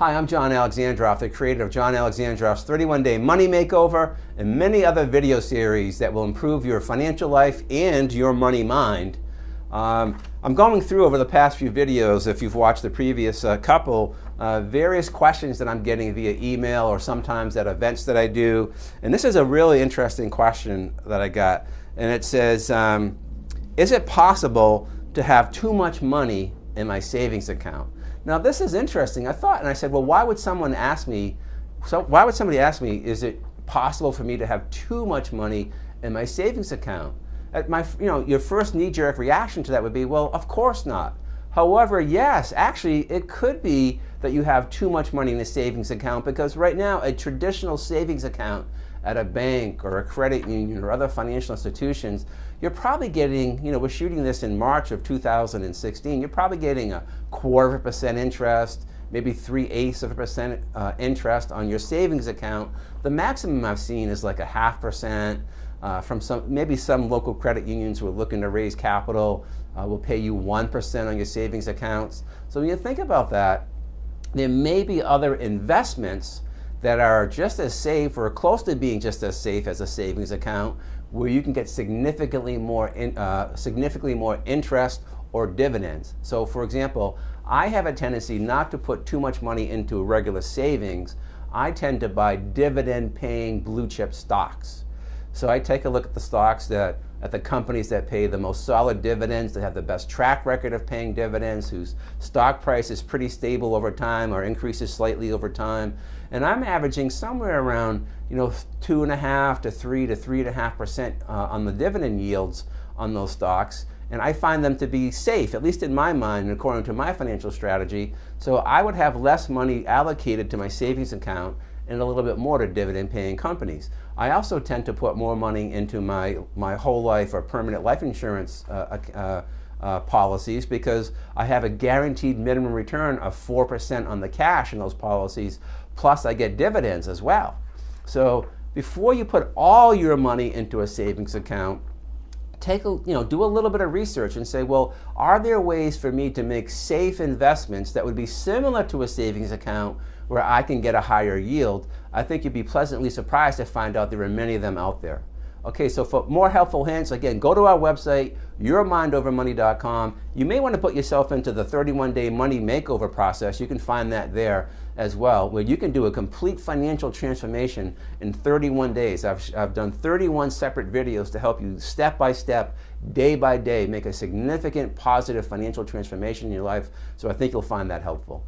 Hi, I'm John Alexandrov, the creator of John Alexandrov's 31-Day Money Makeover and many other video series that will improve your financial life and your money mind. I'm going through over the past few videos, if you've watched the previous couple, various questions that I'm getting via email or sometimes at events that I do. And this is a really interesting question that I got. And it says, is it possible to have too much money in my savings account? Now this is interesting. I thought, and I said, well, why would somebody ask me, is it possible for me to have too much money in my savings account? Your first knee-jerk reaction to that would be, well, of course not. However, yes, actually, it could be that you have too much money in a savings account, because right now, a traditional savings account at a bank or a credit union or other financial institutions, you're probably getting, we're shooting this in March of 2016, you're probably getting 0.25% interest, maybe 0.375% interest on your savings account. The maximum I've seen is like 0.5%. From some local credit unions who are looking to raise capital will pay you 1% on your savings accounts. So when you think about that, there may be other investments that are just as safe or close to being just as safe as a savings account, where you can get significantly more interest or dividends. So for example, I have a tendency not to put too much money into regular savings. I tend to buy dividend-paying blue chip stocks. So I take a look at the stocks at the companies that pay the most solid dividends, that have the best track record of paying dividends, whose stock price is pretty stable over time or increases slightly over time. And I'm averaging somewhere around 2.5% to 3 to 3.5% on the dividend yields on those stocks. And I find them to be safe, at least in my mind and according to my financial strategy. So I would have less money allocated to my savings account and a little bit more to dividend-paying companies. I also tend to put more money into my whole life or permanent life insurance policies, because I have a guaranteed minimum return of 4% on the cash in those policies, plus I get dividends as well. So before you put all your money into a savings account, do a little bit of research and say, well, are there ways for me to make safe investments that would be similar to a savings account where I can get a higher yield? I think you'd be pleasantly surprised to find out there are many of them out there. Okay, so for more helpful hints, again, go to our website, yourmindovermoney.com. You may want to put yourself into the 31-Day Money Makeover process. You can find that there as well, where you can do a complete financial transformation in 31 days. I've done 31 separate videos to help you step by step, day by day, make a significant positive financial transformation in your life. So I think you'll find that helpful.